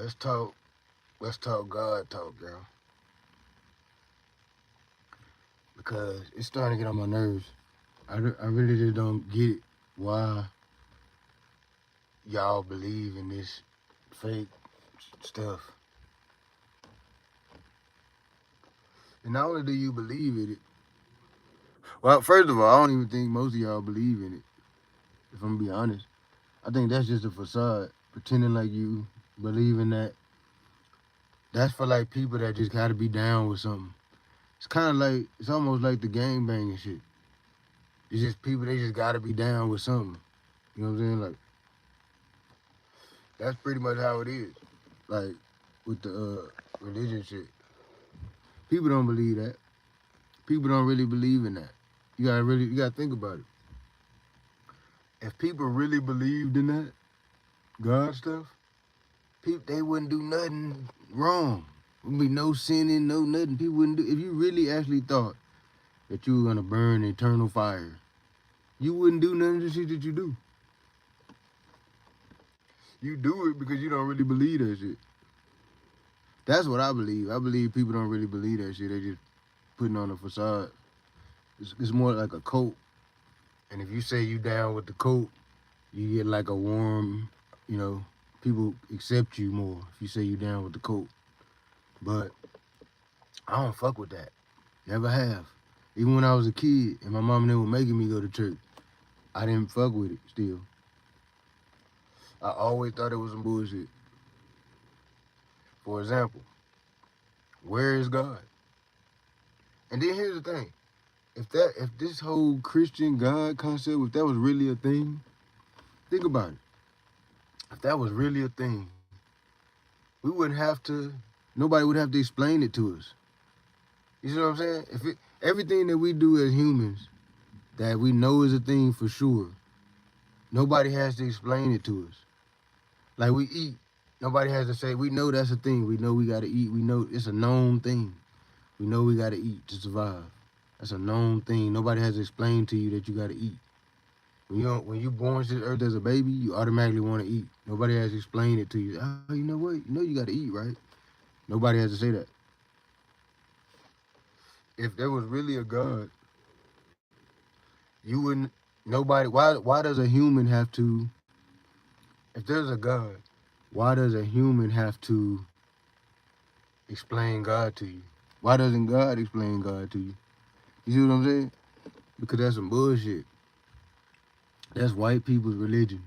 Let's talk. Let's talk God talk, girl. Because it's starting to get on my nerves. I really just don't get it. Why y'all believe in this fake stuff? And not only do you believe in it, well, first of all, I don't even think most of y'all believe in it. If I'm gonna be honest, I think that's just a facade, pretending like you believe in that. That's for like people that just gotta be down with something. It's kind of like it's almost like the gang banging shit. It's just people they just gotta be down with something. You know what I'm saying? Like that's pretty much how it is. Like with the religion shit, people don't believe that. People don't really believe in that. You gotta think about it. If people really believed in that God stuff, people they wouldn't do nothing wrong. Would be no sinning, no nothing. People wouldn't do. If you really actually thought that you were gonna burn eternal fire, you wouldn't do none of the shit that you do. You do it because you don't really believe that shit. That's what I believe. I believe people don't really believe that shit. They just putting on a facade. It's more like a cult. And if you say you down with the cult, you get like a warm, you know, people accept you more if you say you down with the cult. But I don't fuck with that. Never have. Even when I was a kid and my mom and them were making me go to church, I didn't fuck with it still. I always thought it was some bullshit. For example, where is God? And then here's the thing. If this whole Christian God concept, if that was really a thing, think about it. If that was really a thing, we wouldn't have to nobody would have to explain it to us. You see what I'm saying? Everything that we do as humans that we know is a thing for sure, nobody has to explain it to us. Like we eat, nobody has to say, we know that's a thing. We know we gotta eat. We know it's a known thing. We know we gotta eat to survive. That's a known thing. Nobody has to explain to you that you gotta eat. When you born to this earth as a baby, you automatically want to eat. Nobody has to explain it to you. Oh, you know what? You know you gotta eat, right? Nobody has to say that. If there was really a God, you wouldn't. Nobody. Why does a human have to? If there's a God, why does a human have to explain God to you? Why doesn't God explain God to you? You see what I'm saying? Because that's some bullshit. That's white people's religion.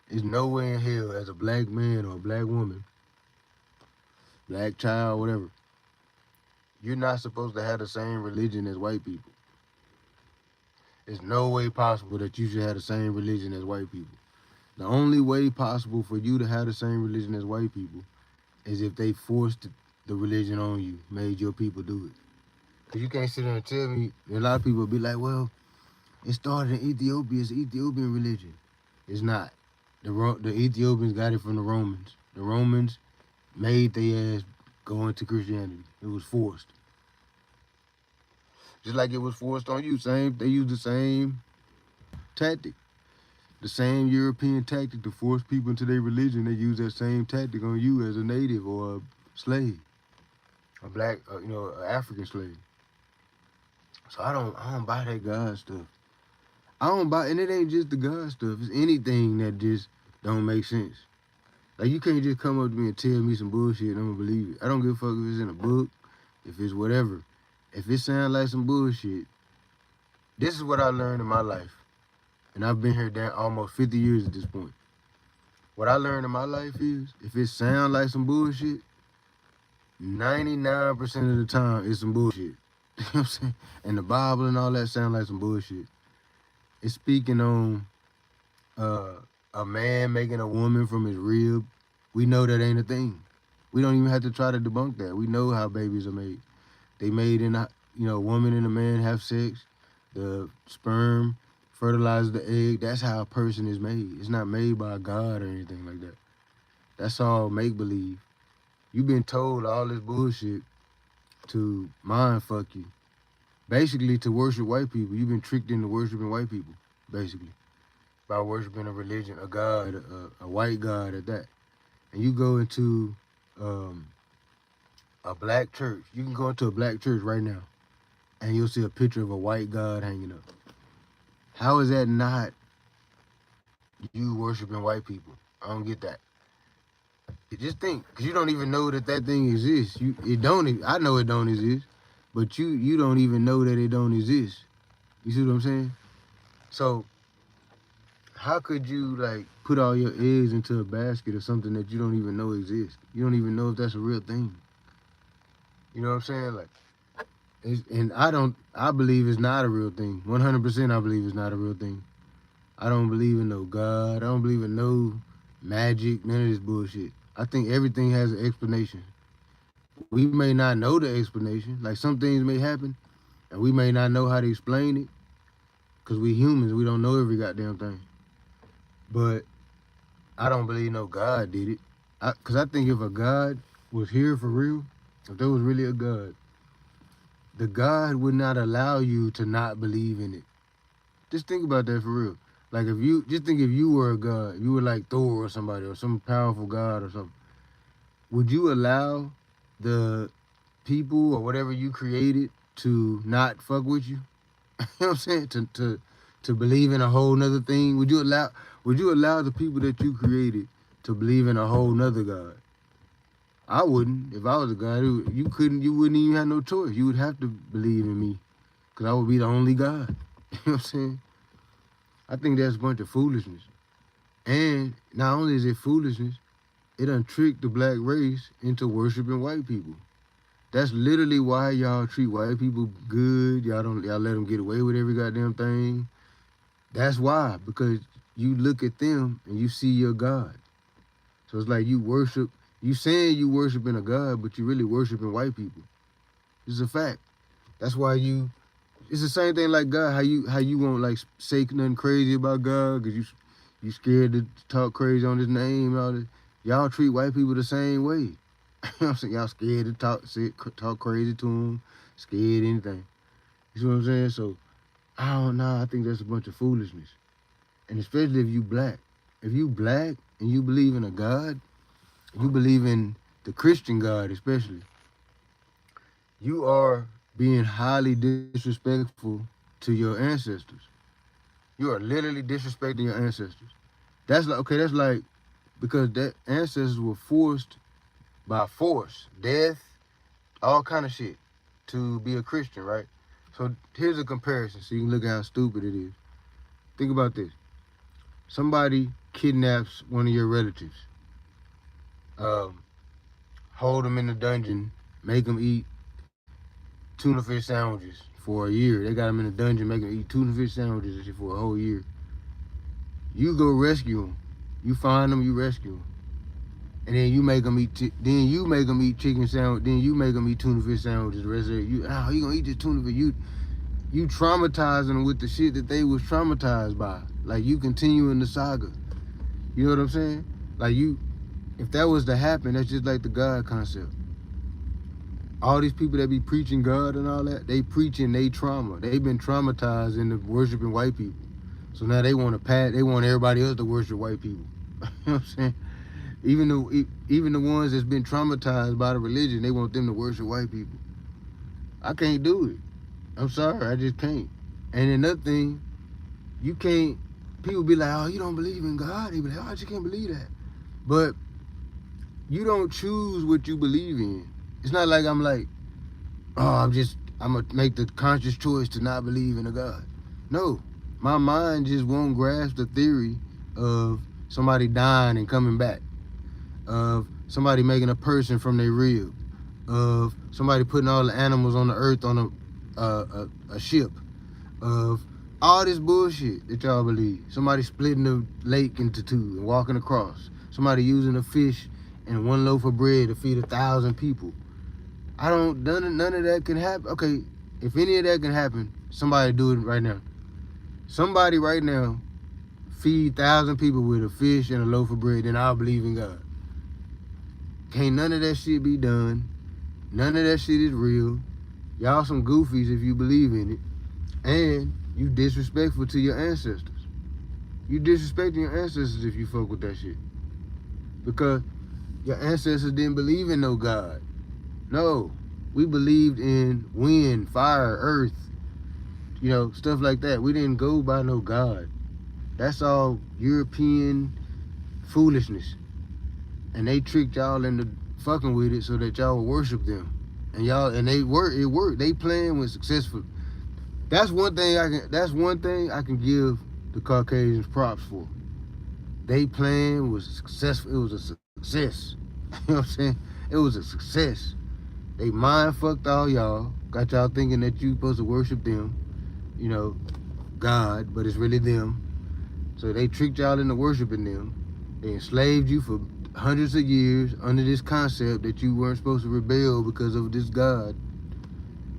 There's nowhere in hell as a black man or a black woman, black child, whatever. You're not supposed to have the same religion as white people. There's no way possible that you should have the same religion as white people. The only way possible for you to have the same religion as white people is if they forced the religion on you, made your people do it. Because you can't sit there and tell me, a lot of people will be like, well, it started in Ethiopia, it's the Ethiopian religion. It's not. The Ethiopians got it from the Romans. The Romans made their ass go into Christianity. It was forced. Just like it was forced on you. They used the same tactic. The same European tactic to force people into their religion. They use that same tactic on you as a native or a slave. A black, an African slave. So I don't buy that God stuff. I don't buy, and it ain't just the God stuff. It's anything that just don't make sense. Like you can't just come up to me and tell me some bullshit and I'm gonna believe it. I don't give a fuck if it's in a book, if it's whatever. If it sounds like some bullshit, this is what I learned in my life. And I've been here down almost 50 years at this point. What I learned in my life is, if it sounds like some bullshit, 99% of the time it's some bullshit. You know what I'm saying? And the Bible and all that sound like some bullshit. It's speaking on uh, a man making a woman from his rib. We know that ain't a thing. We don't even have to try to debunk that. We know how babies are made. They made in a woman and a man have sex. The sperm fertilizes the egg. That's how a person is made. It's not made by God or anything like that. That's all make believe. You've been told all this bullshit to mind fuck you. Basically to worship white people. You've been tricked into worshiping white people, basically. By worshiping a religion, a God, a white God at that. and you go into um, a black church, you can go into a black church right now, and you'll see a picture of a white God hanging up. How is that not you worshiping white people? I don't get that. You just think, because you don't even know that that thing exists. It don't. I know it don't exist, but you don't even know that it don't exist. You see what I'm saying? So how could you like put all your eggs into a basket of something that you don't even know exists? You don't even know if that's a real thing. You know what I'm saying? Like, and I don't. I believe it's not a real thing. 100%. I believe it's not a real thing. I don't believe in no God. I don't believe in no magic. None of this bullshit. I think everything has an explanation. We may not know the explanation. Like some things may happen, and we may not know how to explain it, cause we humans. We don't know every goddamn thing. But I don't believe no God did it. Cause I think if a God was here for real, if there was really a God, the God would not allow you to not believe in it. Just think about that for real. Like if you just think if you were a God, you were like Thor or somebody or some powerful God or something, would you allow the people or whatever you created to not fuck with you? You know what I'm saying? To believe in a whole nother thing? Would you allow the people that you created to believe in a whole nother God? I wouldn't. If I was a God, you wouldn't even have no choice. You would have to believe in me, because I would be the only God. You know what I'm saying? I think that's a bunch of foolishness. And not only is it foolishness, it done tricked the black race into worshiping white people. That's literally why y'all treat white people good. Y'all let them get away with every goddamn thing. That's why, because you look at them and you see your God. So it's like you saying you worshiping a God, but you really worshiping white people. It's a fact. That's why it's the same thing like God. How you won't like say nothing crazy about God because you scared to talk crazy on his name and all this. Y'all treat white people the same way. You know what I'm saying? Y'all scared to talk crazy to them, scared anything. You see what I'm saying? So I don't know. I think that's a bunch of foolishness. And especially if you black. If you black and you believe in a God, you believe in the Christian God especially, you are being highly disrespectful to your ancestors. You are literally disrespecting your ancestors. That's like because that ancestors were forced by force, death, all kind of shit to be a Christian, right? So here's a comparison so you can look at how stupid it is. Think about this. Somebody kidnaps one of your relatives, um, hold them in the dungeon, make them eat tuna fish sandwiches for a year. They got them in the dungeon, making them eat tuna fish sandwiches for a whole year. You go rescue them. You find them, you rescue them. And then you make them eat. Chicken sandwich. Then you make them eat tuna fish sandwiches. The rest of it, you gonna eat this tuna fish? You traumatizing them with the shit that they was traumatized by. Like you continuing the saga. You know what I'm saying? Like if that was to happen, that's just like the God concept. All these people that be preaching God and all that, they preaching they trauma. They've been traumatized into worshiping white people. So now they want everybody else to worship white people. You know what I'm saying? Even the ones that's been traumatized by the religion, they want them to worship white people. I can't do it. I'm sorry, I just can't. And another thing, you can't. People be like, "Oh, you don't believe in God?" They be like, "Oh, I just can't believe that." But you don't choose what you believe in. It's not like I'm like, "Oh, I'm gonna make the conscious choice to not believe in a God." No, my mind just won't grasp the theory of somebody dying and coming back, of somebody making a person from their rib, of somebody putting all the animals on the earth on a ship, of all this bullshit that y'all believe. Somebody splitting the lake into two and walking across. Somebody using a fish and one loaf of bread to feed 1,000 people. None of that can happen. Okay, if any of that can happen, somebody do it right now. Somebody right now feed 1,000 people with a fish and a loaf of bread, then I'll believe in God. Can't none of that shit be done. None of that shit is real. Y'all some goofies if you believe in it. And you disrespectful to your ancestors. You disrespecting your ancestors if you fuck with that shit. Because Your ancestors didn't believe in no God. No. We believed in wind, fire, earth, stuff like that. We didn't go by no God. That's all European foolishness. And they tricked y'all into fucking with it so that y'all would worship them. And it worked. They plan was successful. That's one thing I can give the Caucasians props for. They plan was successful. It was a success. You know what I'm saying? It was a success. They mind fucked all y'all. Got y'all thinking that you supposed to worship them, you know, God, but it's really them. So they tricked y'all into worshiping them. They enslaved you for hundreds of years under this concept that you weren't supposed to rebel because of this God.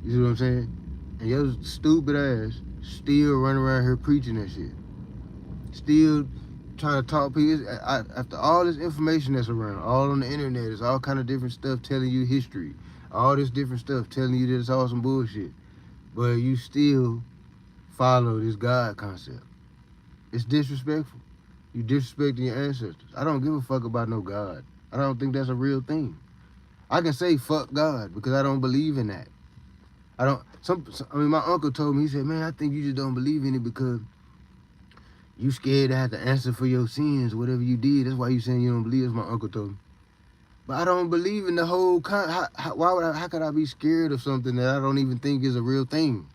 You see what I'm saying? And your stupid ass still running around here preaching that shit. Still trying to talk people. After all this information that's around, all on the internet, there's all kind of different stuff telling you history. All this different stuff telling you that it's all some bullshit. But you still follow this God concept. It's disrespectful. You disrespecting your ancestors. I don't give a fuck about no God. I don't think that's a real thing. I can say fuck God because I don't believe in that. My uncle told me, he said, man, I think you just don't believe in it because you scared to have to answer for your sins, whatever you did. That's why you saying you don't believe, as my uncle told me. But I don't believe in the whole how could I be scared of something that I don't even think is a real thing?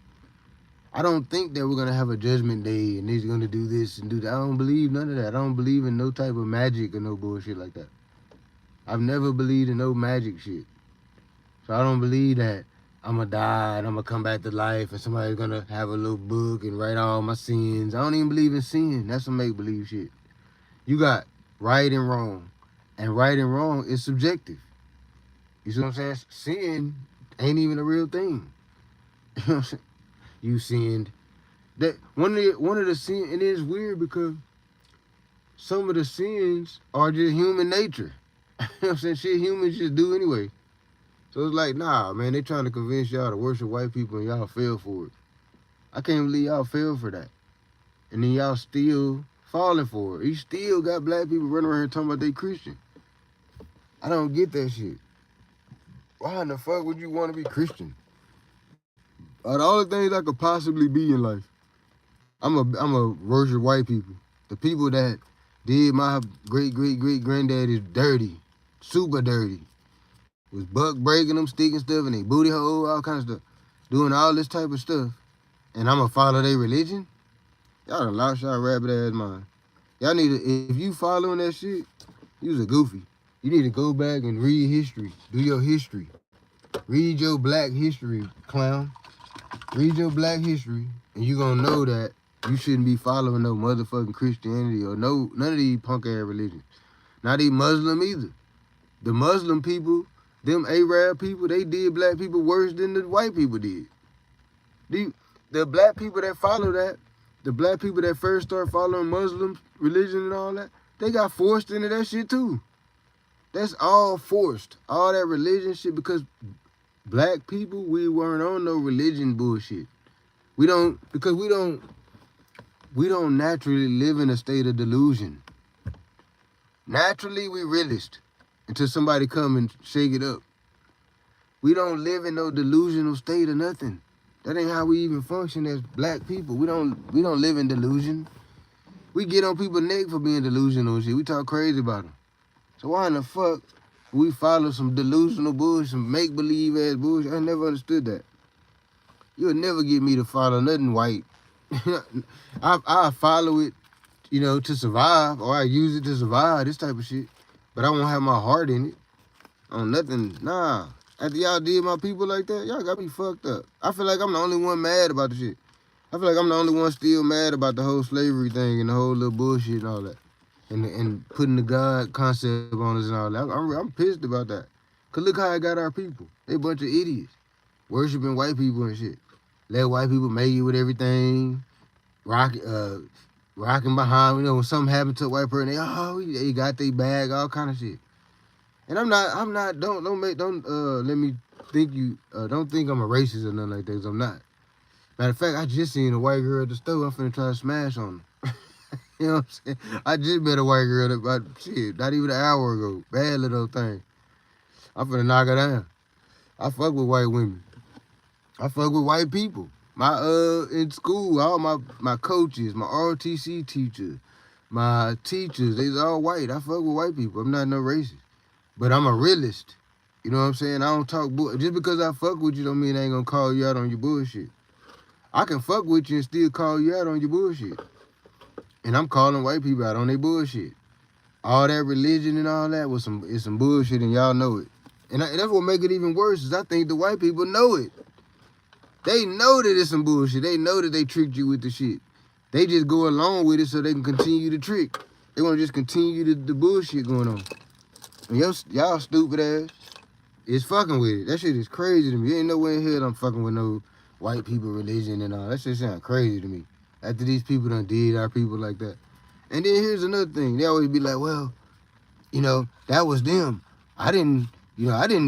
I don't think that we're gonna have a judgment day and he's gonna do this and do that. I don't believe none of that. I don't believe in no type of magic or no bullshit like that. I've never believed in no magic shit. So I don't believe that I'm gonna die and I'm gonna come back to life and somebody's gonna have a little book and write all my sins. I don't even believe in sin. That's some make-believe shit. You got right and wrong. And right and wrong is subjective. You see what I'm saying? Sin ain't even a real thing. You know what I'm saying? You sinned. That one of the sins, and it's weird because some of the sins are just human nature. You know what I'm saying? Shit humans just do anyway. So it's like, nah, man, they trying to convince y'all to worship white people and y'all fell for it. I can't believe y'all fell for that. And then y'all still falling for it. You still got black people running around here talking about they Christian. I don't get that shit. Why in the fuck would you want to be Christian? The only things I could possibly be in life, I'm a worship white people. The people that did my great granddaddy's dirty, super dirty. Was buck breaking them, sticking stuff in their booty hole, all kinds of stuff. Doing all this type of stuff. And I'm going to follow their religion? Y'all done lost y'all rabbit ass mind. Y'all need to, if you following that shit, you's a goofy. You need to go back and read history. Do your history. Read your black history, clown. Read your black history, and you gonna know that you shouldn't be following no motherfucking Christianity or none of these punk ass religions. Not even Muslim either. The Muslim people, them Arab people, they did black people worse than the white people did. The black people that follow that, the black people that first start following Muslim religion and all that, they got forced into that shit too. That's all forced. All that religion shit because black people, we weren't on no religion bullshit. We don't naturally live in a state of delusion. Naturally, we realist until somebody come and shake it up. We don't live in no delusional state or nothing. That ain't how we even function as black people. We don't live in delusion. We get on people's neck for being delusional and shit. We talk crazy about them. So why in the fuck we follow some delusional bullshit, some make-believe ass bullshit? I never understood that. You'll never get me to follow nothing white. I follow it, to survive, or I use it to survive, this type of shit. But I won't have my heart in it. On nothing, nah. After y'all did my people like that, y'all got me fucked up. I feel like I'm the only one mad about the shit. I feel like I'm the only one still mad about the whole slavery thing and the whole little bullshit and all that. And putting the God concept on us and all that. I'm pissed about that. Cause look how I got our people. They a bunch of idiots. Worshiping white people and shit. Let white people make it with everything. Rocking behind, when something happened to a white person, they got their bag, all kind of shit. And don't let me think don't think I'm a racist or nothing like that, 'cause I'm not. Matter of fact, I just seen a white girl at the store. I'm finna try to smash on her. You know what I'm saying? I just met a white girl about shit, not even an hour ago. Bad little thing. I'm finna knock her down. I fuck with white women. I fuck with white people. My in school, all my coaches, my ROTC teachers, my teachers, they's all white. I fuck with white people. I'm not no racist. But I'm a realist. You know what I'm saying? I don't talk just because I fuck with you don't mean I ain't gonna call you out on your bullshit. I can fuck with you and still call you out on your bullshit. And I'm calling white people out on their bullshit. All that religion and all that is some bullshit, and y'all know it. And that's what make it even worse is I think the white people know it. They know that it's some bullshit. They know that they tricked you with the shit. They just go along with it so they can continue the trick. They want to just continue the bullshit going on. And y'all stupid ass is fucking with it. That shit is crazy to me. Ain't no way in hell I'm fucking with no white people religion and all. That shit sound crazy to me. After these people done did our people like that. And then here's another thing. They always be like, well, that was them. I didn't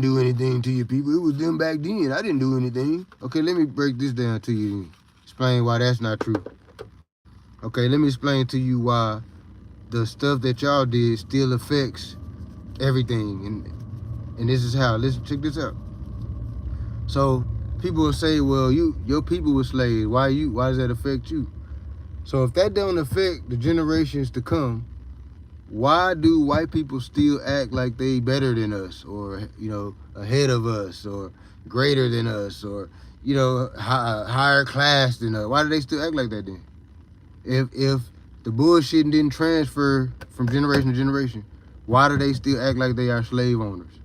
do anything to your people. It was them back then. I didn't do anything. Okay, let me break this down to you and explain why that's not true. Okay, let me explain to you why the stuff that y'all did still affects everything. And this is how. Listen, check this out. So people will say, well, your people were slaves. Why does that affect you? So if that don't affect the generations to come, why do white people still act like they better than us, or ahead of us, or greater than us, or higher class than us? Why do they still act like that then? If the bullshit didn't transfer from generation to generation, why do they still act like they are slave owners?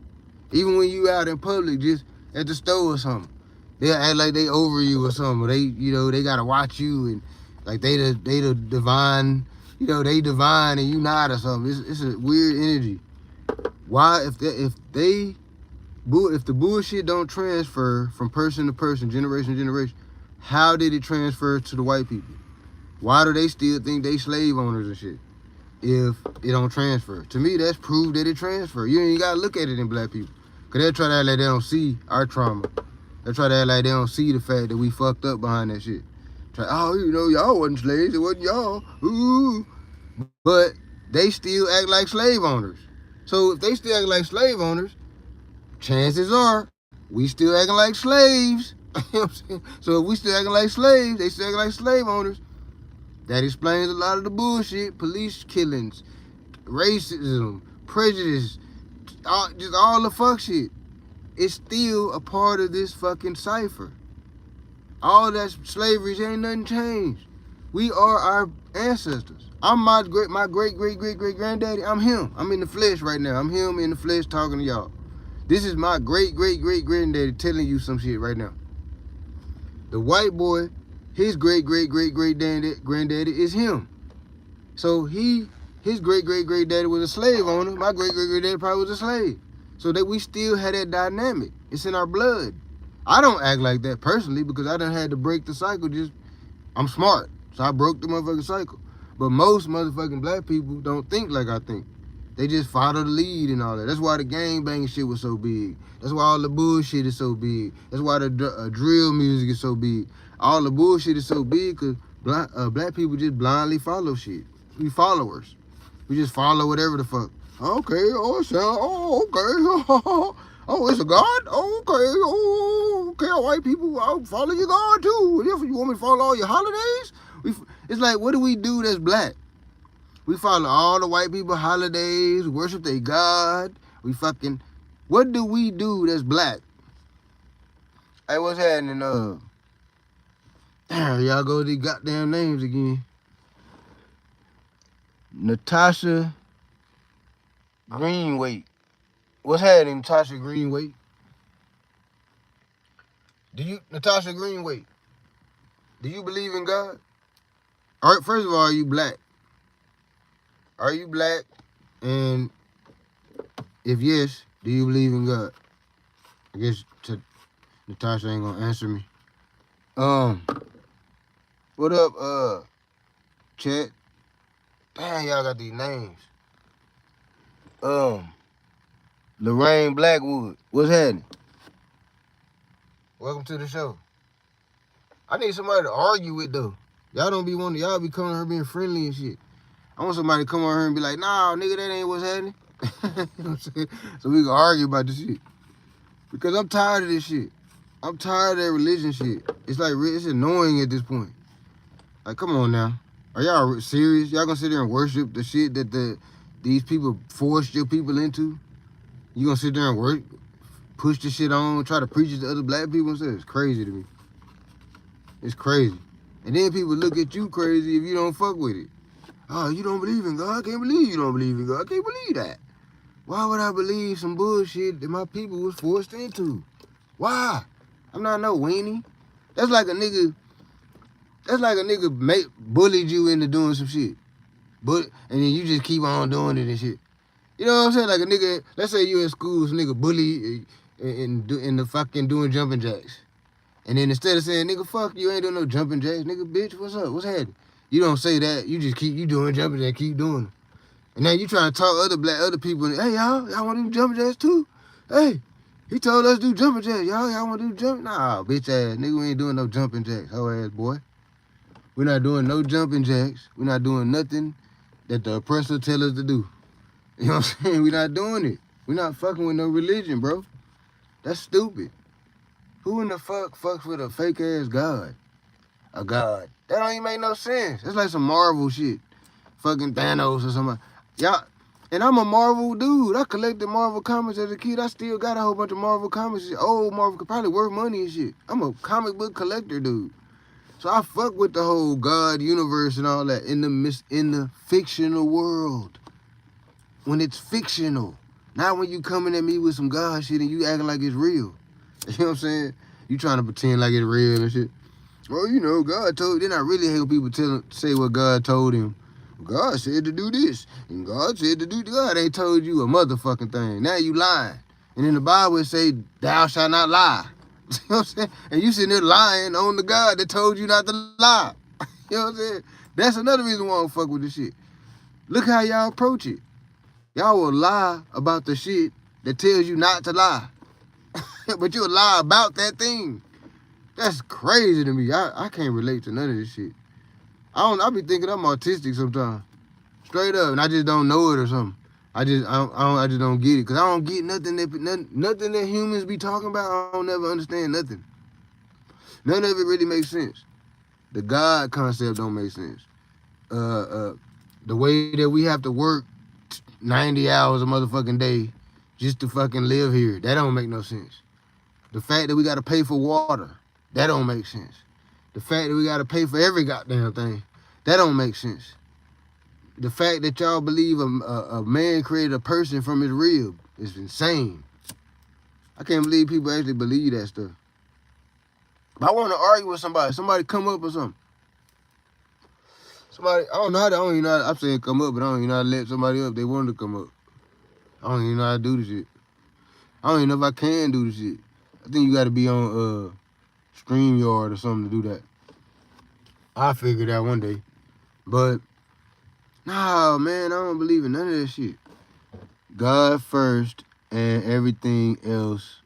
Even when you out in public, just at the store or something, they'll act like they over you or something. Or they gotta watch you and like they the divine. They divine and you not or something. It's a weird energy. Why if the bullshit don't transfer from person to person, generation to generation, how did it transfer to the white people? Why do they still think they slave owners and shit if it don't transfer? To me, that's proof that it transfer. You ain't gotta look at it in black people. Cause they'll try to act like they don't see our trauma. They'll try to act like they don't see the fact that we fucked up behind that shit. Y'all wasn't slaves, it wasn't y'all. Ooh. But they still act like slave owners. So if they still act like slave owners, chances are we still acting like slaves. You know what I'm saying? So if we still acting like slaves, they still acting like slave owners. That explains a lot of the bullshit, police killings, racism, prejudice, just all the fuck shit. It's still a part of this fucking cipher. All that slavery ain't nothing changed. We are our ancestors. I'm my great granddaddy. I'm him. I'm in the flesh right now. I'm him in the flesh talking to y'all. This is my great granddaddy telling you some shit right now. The white boy, his great granddaddy is him. So his great daddy was a slave owner. My great granddaddy probably was a slave. So that we still had that dynamic. It's in our blood. I don't act like that personally because I done had to break the cycle. I'm smart, so I broke the motherfucking cycle. But most motherfucking black people don't think like I think. They just follow the lead and all that. That's why the gang banging shit was so big. That's why all the bullshit is so big. That's why the drill music is so big. All the bullshit is so big because black people just blindly follow shit. We followers. We just follow whatever the fuck. Okay, okay. Oh, it's a God? Okay, white people, I'll follow your God too. If you want me to follow all your holidays, it's like, what do we do that's black? We follow all the white people holidays, worship their God. What do we do that's black? Hey, what's happening? Y'all go to these goddamn names again. Natasha Greenway. What's happening, Natasha Greenway? Natasha Greenway, do you believe in God? All right, first of all, are you black? Are you black? And if yes, do you believe in God? I guess Natasha ain't gonna answer me. What up, chat? Damn, y'all got these names. Lorraine Blackwood, what's happening? Welcome to the show. I need somebody to argue with though. Y'all don't be wanting, y'all be coming here being friendly and shit. I want somebody to come on here and be like, nah, nigga, that ain't what's happening. You know what I'm saying? So we can argue about this shit. Because I'm tired of this shit. I'm tired of that religion shit. It's like, it's annoying at this point. Like, come on now. Are y'all serious? Y'all gonna sit there and worship the shit that these people forced your people into? You gonna sit there and push the shit on, try to preach it to other black people and stuff? It's crazy to me. It's crazy. And then people look at you crazy if you don't fuck with it. Oh, you don't believe in God? I can't believe you don't believe in God. I can't believe that. Why would I believe some bullshit that my people was forced into? Why? I'm not no weenie. That's like a nigga bullied you into doing some shit. And then you just keep on doing it and shit. You know what I'm saying? Like a nigga, let's say you in school, some nigga bully in the fucking doing jumping jacks. And then instead of saying, nigga, fuck you, ain't doing no jumping jacks, nigga, bitch, what's up? What's happening? You don't say that. You just keep doing jumping jacks, keep doing it. And now you trying to talk other people, hey, y'all want to do jumping jacks too? Hey, he told us to do jumping jacks. Y'all want to do jumping? Nah, bitch ass, nigga, we ain't doing no jumping jacks, hoe ass boy. We're not doing no jumping jacks. We're not doing nothing that the oppressor tell us to do. You know what I'm saying? We're not doing it. We're not fucking with no religion, bro. That's stupid. Who in the fuck fucks with a fake ass God? A God. That don't even make no sense. It's like some Marvel shit. Fucking Thanos or something. Y'all, and I'm a Marvel dude. I collected Marvel comics as a kid. I still got a whole bunch of Marvel comics. Old Marvel, probably worth money and shit. I'm a comic book collector dude. So I fuck with the whole God universe and all that in the fictional world. When it's fictional. Not when you coming at me with some God shit and you acting like it's real. You know what I'm saying? You trying to pretend like it's real and shit. Well, you know, God told. Then I really hate when people say what God told him. God said to do this. And God said to do that. God ain't told you a motherfucking thing. Now you lying. And in the Bible it say, thou shalt not lie. You know what I'm saying? And you sitting there lying on the God that told you not to lie. You know what I'm saying? That's another reason why I don't fuck with this shit. Look how y'all approach it. Y'all will lie about the shit that tells you not to lie. But you'll lie about that thing. That's crazy to me. I can't relate to none of this shit. I be thinking I'm autistic sometimes. Straight up. And I just don't know it or something. I just don't get it. Cause I don't get nothing that humans be talking about. I don't never understand nothing. None of it really makes sense. The God concept don't make sense. The way that we have to work 90 hours a motherfucking day just to fucking live here, that don't make no sense. The fact that we got to pay for water, that don't make sense. The fact that we got to pay for every goddamn thing, that don't make sense. The fact that y'all believe a man created a person from his rib is insane. I can't believe people actually believe that stuff. If I want to argue with somebody come up or something. I don't even know how, I'm saying come up, but I don't even know how to let somebody up. They wanted to come up. I don't even know how to do the shit. I don't even know if I can do the shit. I think you got to be on StreamYard or something to do that. I'll figure it out one day. But, nah, man, I don't believe in none of that shit. God first and everything else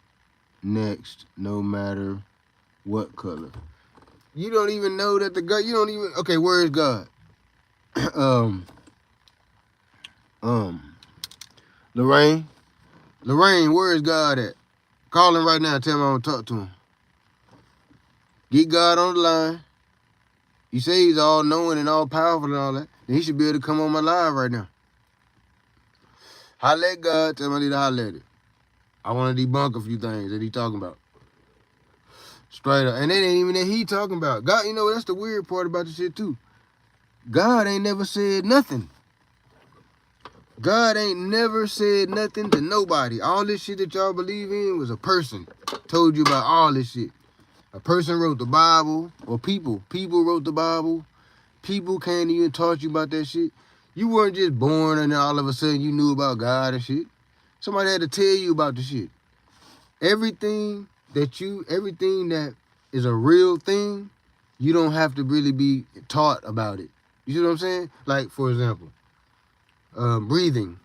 next, no matter what color. You don't even know that okay, where is God? Lorraine, where is God at? Call him right now and tell him I want to talk to him. Get God on the line. You say he's all knowing and all powerful and all that. Then he should be able to come on my live right now. Holler at God, tell him I need to holler at it. I want to debunk a few things that he talking about. Straight up. And that ain't even that he talking about. God, you know, that's the weird part about this shit too. God ain't never said nothing. God ain't never said nothing to nobody. All this shit that y'all believe in was a person told you about all this shit. A person wrote the Bible, or people wrote the Bible. People can't even taught you about that shit. You weren't just born and then all of a sudden you knew about God and shit. Somebody had to tell you about the shit. Everything that is a real thing, you don't have to really be taught about it. You see what I'm saying? Like, for example, breathing.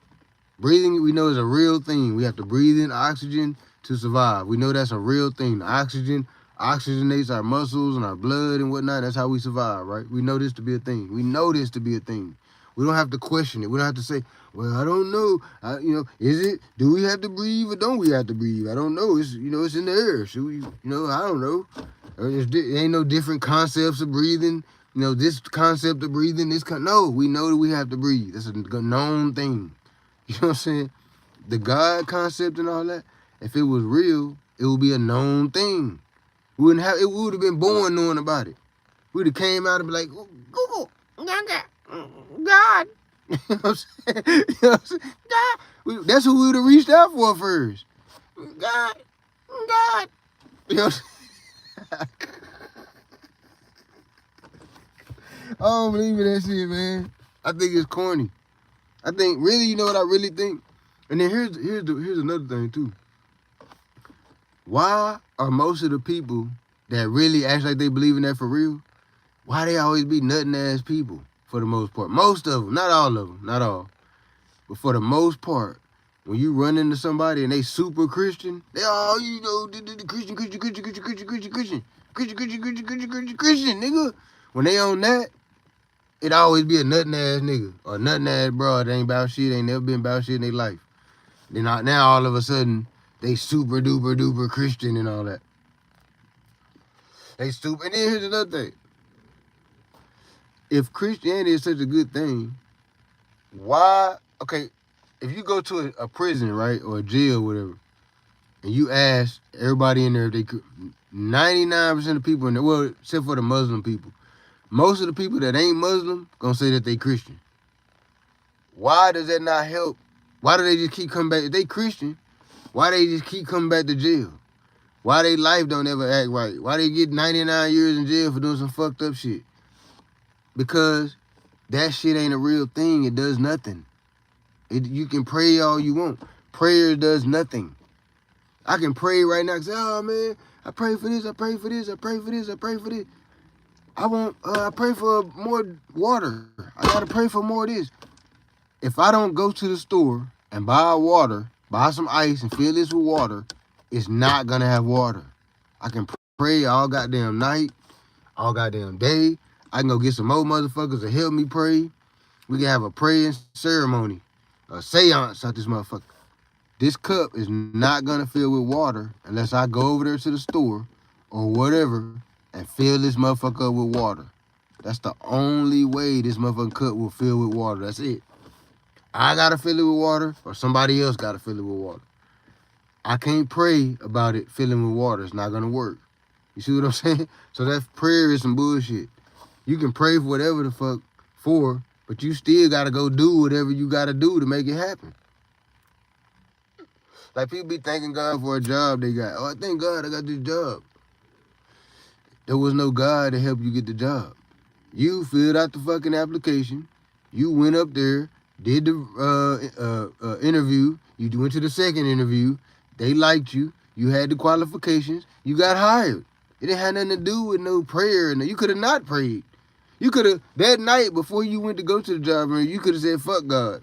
Breathing, we know, is a real thing. We have to breathe in oxygen to survive. We know that's a real thing. The oxygen oxygenates our muscles and our blood and whatnot. That's how we survive, right? We know this to be a thing. We don't have to question it. We don't have to say, well, I don't know. Is it? Do we have to breathe or don't we have to breathe? I don't know. It's it's in the air. Should we? I don't know. There ain't no different concepts of breathing. This concept of breathing. No, we know that we have to breathe. That's a known thing. You know what I'm saying? The God concept and all that. If it was real, it would be a known thing. We would have been born knowing about it. We'd have came out and be like, Google, God. You know what I'm saying? God. That's who we would have reached out for first. God. You know what I'm saying? I don't believe in that shit, man. I think it's corny. I think really, you know what I really think? And then here's another thing too. Why are most of the people that really act like they believe in that for real, why they always be nutting ass people for the most part? Most of them, not all of them, not all. But for the most part, when you run into somebody and they super Christian, they all, the Christian, nigga. When they on that, it always be a nutting ass nigga or nutting ass broad that ain't about shit, ain't never been about shit in their life. Then now all of a sudden, they super duper duper Christian and all that. They stupid. And then here's another thing. If Christianity is such a good thing, why? Okay, if you go to a prison, right, or a jail, or whatever, and you ask everybody in there if they could, 99% of people in there, well, except for the Muslim people, most of the people that ain't Muslim gonna say that they Christian. Why does that not help? Why do they just keep coming back? If they Christian, why they just keep coming back to jail? Why they life don't ever act right? Why they get 99 years in jail for doing some fucked up shit? Because that shit ain't a real thing. It does nothing. You can pray all you want. Prayer does nothing. I can pray right now and say, oh man, I pray for this, I pray for this, I pray for this, I pray for this. I pray for more water. I gotta pray for more of this. If I don't go to the store and buy water, buy some ice and fill this with water, it's not gonna have water. I can pray all goddamn night, all goddamn day. I can go get some more motherfuckers to help me pray. We can have a praying ceremony, a seance out this motherfucker. This cup is not gonna fill with water unless I go over there to the store or whatever and fill this motherfucker up with water. That's the only way this motherfucking cup will fill with water. That's it. I gotta fill it with water or somebody else gotta fill it with water. I can't pray about it filling with water. It's not gonna work. You see what I'm saying? So that prayer is some bullshit. You can pray for whatever the fuck for, but you still gotta go do whatever you gotta do to make it happen. Like people be thanking God for a job they got. Oh, I thank God I got this job. There was no God to help you get the job. You filled out the fucking application. You went up there, did the interview. You went to the second interview. They liked you. You had the qualifications. You got hired. It didn't have nothing to do with no prayer. You could have not prayed. You could have, that night before you went to go to the job interview, you could have said, fuck God.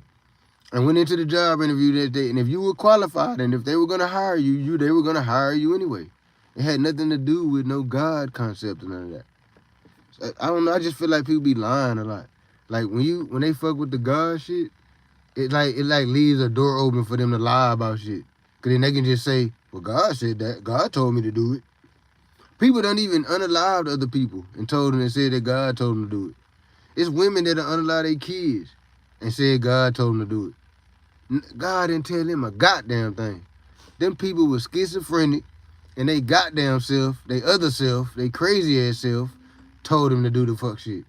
And went into the job interview that day. And if you were qualified and if they were going to hire you, they were going to hire you anyway. It had nothing to do with no God concept or none of that. So, I don't know. I just feel like people be lying a lot. Like when they fuck with the God shit, it leaves a door open for them to lie about shit. Cause then they can just say, well, God said that. God told me to do it. People don't even unalive other people and told them and said that God told them to do it. It's women that unalive their kids and said God told them to do it. God didn't tell them a goddamn thing. Them people were schizophrenic and they goddamn self, they other self, they crazy ass self, told them to do the fuck shit.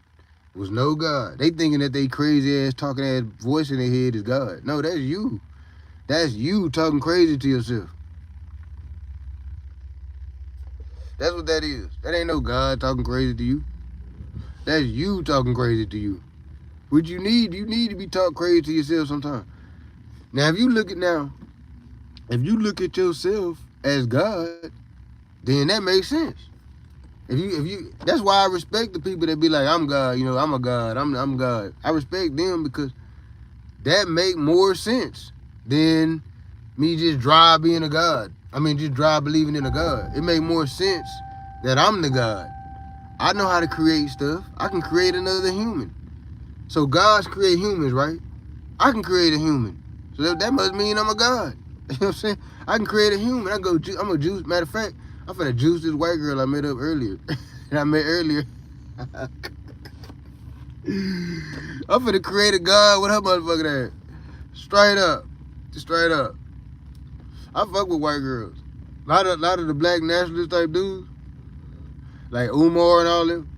It was no God. They thinking that they crazy ass talking ass voice in their head is God. No, that's you. That's you talking crazy to yourself. That's what that is. That ain't no God talking crazy to you. That's you talking crazy to you. What you need to be talking crazy to yourself sometimes. Now, if you look at yourself as God, then that makes sense. If you, that's why I respect the people that be like, I'm God, I'm a God, I'm God. I respect them because that make more sense than me just dry being a God. Just dry believing in a God. It make more sense that I'm the God. I know how to create stuff. I can create another human. So gods create humans, right? I can create a human. So that must mean I'm a god. You know what I'm saying? I can create a human. I'm a juice. Matter of fact, I'm finna juice this white girl I met up earlier. and I met earlier. I'm finna create a god with her motherfucking ass. Straight up. Just straight up. I fuck with white girls. A lot of the black nationalist type dudes, like Umar and all them,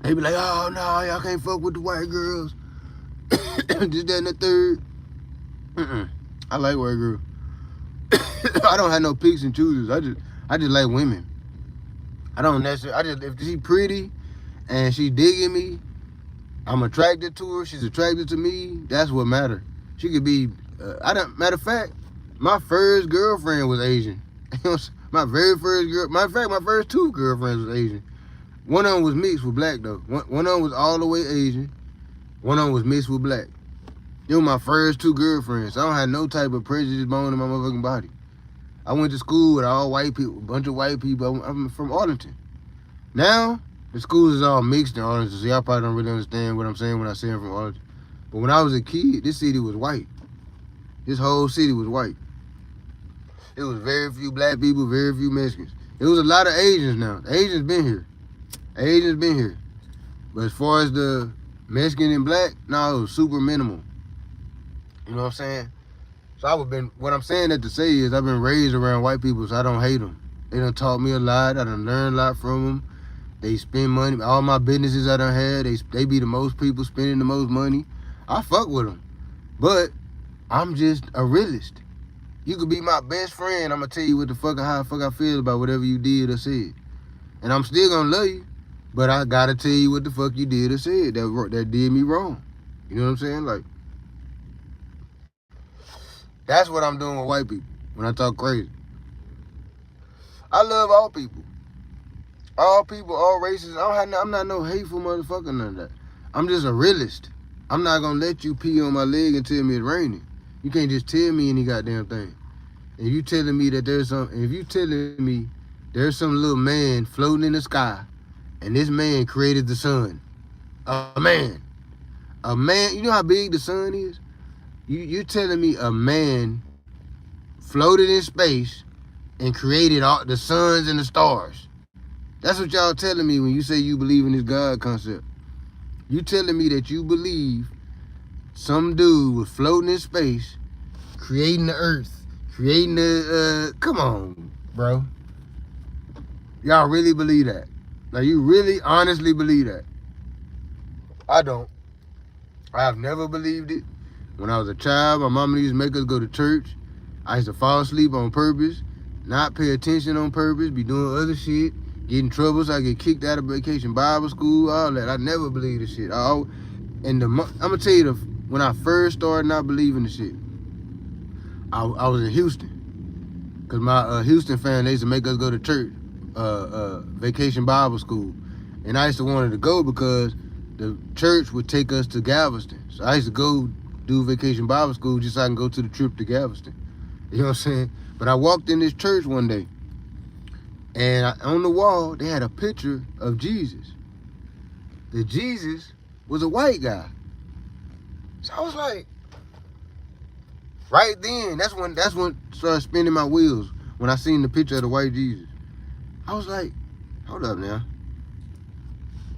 they be like, oh no, y'all can't fuck with the white girls. Just that and the third. I like white girls. I don't have no picks and choosers. I just like women. I don't necessarily. If she pretty and she digging me, I'm attracted to her. She's attracted to me. That's what matters. She could be. Matter of fact, my first girlfriend was Asian. My very first girl. Matter of fact, my first two girlfriends was Asian. One of them was mixed with black though. One of them was all the way Asian. One of them was mixed with black. They were my first two girlfriends. I don't have no type of prejudice bone in my motherfucking body. I went to school with all white people, a bunch of white people. I'm from Arlington. Now, the schools is all mixed in Arlington, so y'all probably don't really understand what I'm saying when I say I'm from Arlington. But when I was a kid, this city was white. This whole city was white. It was very few black people, very few Mexicans. It was a lot of Asians now. The Asians been here. Asians been here. But as far as the Mexican and black, no, it was super minimal. You know what I'm saying? So what I'm saying that to say is I've been raised around white people, so I don't hate them. They done taught me a lot. I done learned a lot from them. They spend money. All my businesses I done had, they be the most people spending the most money. I fuck with them. But I'm just a realist. You could be my best friend. I'm going to tell you how the fuck I feel about whatever you did or said. And I'm still going to love you. But I got to tell you what the fuck you did or said that did me wrong. You know what I'm saying? Like, that's what I'm doing with white people when I talk crazy. I love all people. All people, all races. I'm not no hateful motherfucker, none of that. I'm just a realist. I'm not going to let you pee on my leg and tell me it's raining. You can't just tell me any goddamn thing. And you telling me that if you telling me there's some little man floating in the sky and this man created the sun. A man, you know how big the sun is? You're telling me a man floated in space and created all the suns and the stars. That's what y'all telling me when you say you believe in this God concept. You telling me that you believe some dude was floating in space, creating the earth, creating the, come on, bro. Y'all really believe that? Like, you really honestly believe that? I don't. I have never believed it. When I was a child, my mama used to make us go to church. I used to fall asleep on purpose, not pay attention on purpose, be doing other shit, get in trouble so I get kicked out of vacation Bible school, all that. I never believed this shit. I'm gonna tell you when I first started not believing the shit, I was in Houston. Cause my Houston family, they used to make us go to church, vacation Bible school. And I used to wanted to go because the church would take us to Galveston. So I used to go do vacation Bible school just so I can go to the trip to Galveston. You know what I'm saying? But I walked in this church one day, and on the wall, they had a picture of Jesus. The Jesus was a white guy. So I was like, right then, that's when started spinning my wheels when I seen the picture of the white Jesus. I was like, hold up now.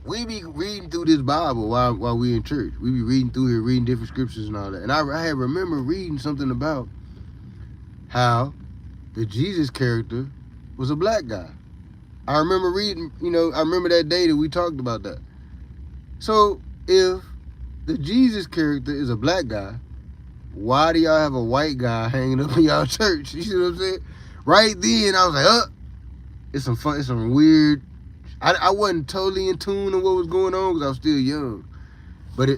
We be reading through this Bible while we in church. We be reading through here, reading different scriptures and all that. And I remember reading something about how the Jesus character was a black guy. I remember reading, I remember that day that we talked about that. So if the Jesus character is a black guy, why do y'all have a white guy hanging up in y'all church? You see what I'm saying? Right then, I was like, it's some weird. I wasn't totally in tune on what was going on because I was still young. But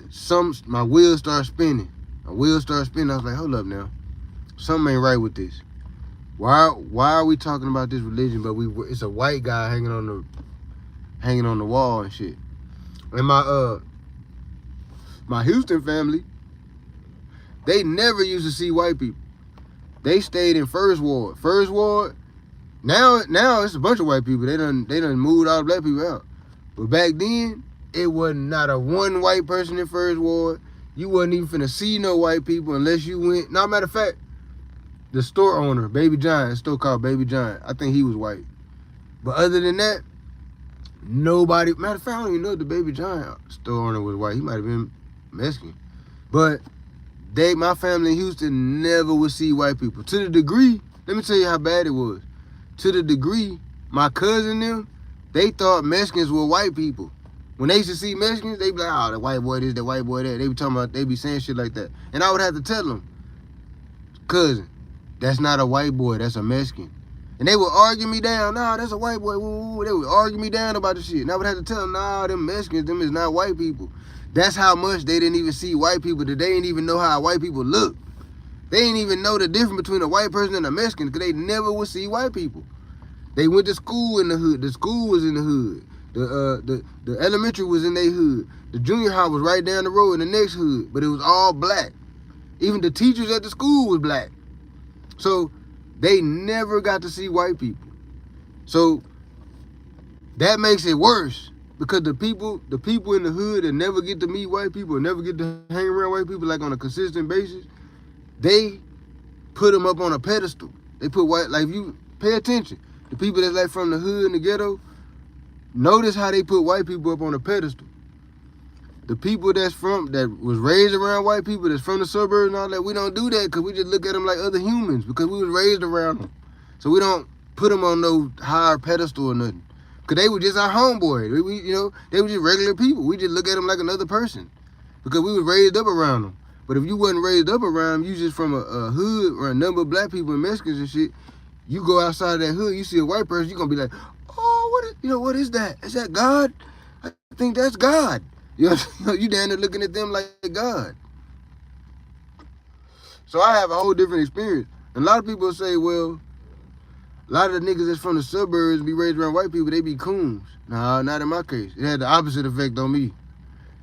my wheels started spinning. I was like, hold up now. Something ain't right with this. Why are we talking about this religion, but it's a white guy hanging on the wall and shit. And my Houston family, they never used to see white people. They stayed in First Ward. First Ward, now it's a bunch of white people. They done moved all the black people out. But back then, It wasn't not a one white person in First Ward. You wasn't even finna see no white people unless you went. No, matter of fact, the store owner, Baby Giant, a store called Baby Giant, I think he was white. But other than that, nobody. Matter of fact, I don't even know if the Baby Giant store owner was white. He might have been Mexican. But my family in Houston never would see white people. To the degree, let me tell you how bad it was. To the degree, my cousin them, they thought Mexicans were white people. When they used to see Mexicans, they be like, oh, the white boy this, the white boy that. They be talking about, they be saying shit like that. And I would have to tell them, cousin, that's not a white boy, that's a Mexican. And they would argue me down, nah, that's a white boy. Woo. They would argue me down about the shit. And I would have to tell them, nah, them Mexicans, them is not white people. That's how much they didn't even see white people, that they didn't even know how white people look. They didn't even know the difference between a white person and a Mexican, because they never would see white people. They went to school in the hood. The school was in the hood. The elementary was in their hood. The junior high was right down the road in the next hood, but it was all black. Even the teachers at the school was black. So they never got to see white people. So that makes it worse, because the people in the hood that never get to meet white people, never get to hang around white people like on a consistent basis, they put them up on a pedestal. They put white, like, if you pay attention, the people that's like from the hood and the ghetto, notice how they put white people up on a pedestal. The people that was raised around white people, that's from the suburbs and all that, we don't do that, because we just look at them like other humans, because we was raised around them. So we don't put them on no higher pedestal or nothing, because they were just our homeboy. They were just regular people. We just look at them like another person, because we was raised up around them. But if you wasn't raised up around them, you just from a hood or a number of black people and Mexicans and shit, you go outside of that hood, you see a white person, you're going to be like, oh, what is that? Is that God? I think that's God. You down there looking at them like God. So I have a whole different experience. And a lot of people say, well, a lot of the niggas that's from the suburbs be raised around white people, they be coons. Nah, not in my case. It had the opposite effect on me. You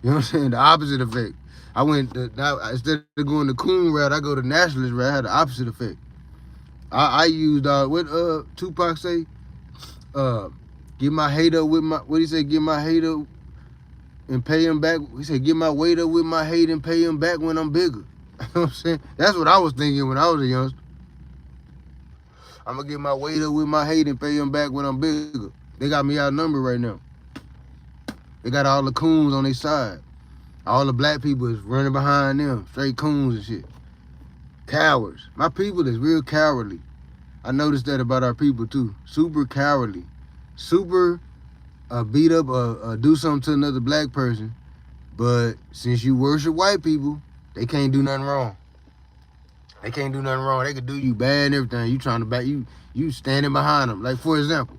know what I'm saying? The opposite effect. Instead of going the coon route, I go the nationalist route. I had the opposite effect. I used, what Tupac say? Get my hate up with my, what he say, get my hate up and pay him back. He said, get my weight up with my hate and pay him back when I'm bigger. You know what I'm saying? That's what I was thinking when I was a youngster. I'm going to get my weight up with my hate and pay him back when I'm bigger. They got me outnumbered right now. They got all the coons on their side. All the black people is running behind them. Straight coons and shit. Cowards. My people is real cowardly. I noticed that about our people too. Super cowardly. Super beat up or do something to another black person. But since you worship white people, they can't do nothing wrong. They can't do nothing wrong. They could do you bad and everything. You trying to back, you standing behind them. Like, for example,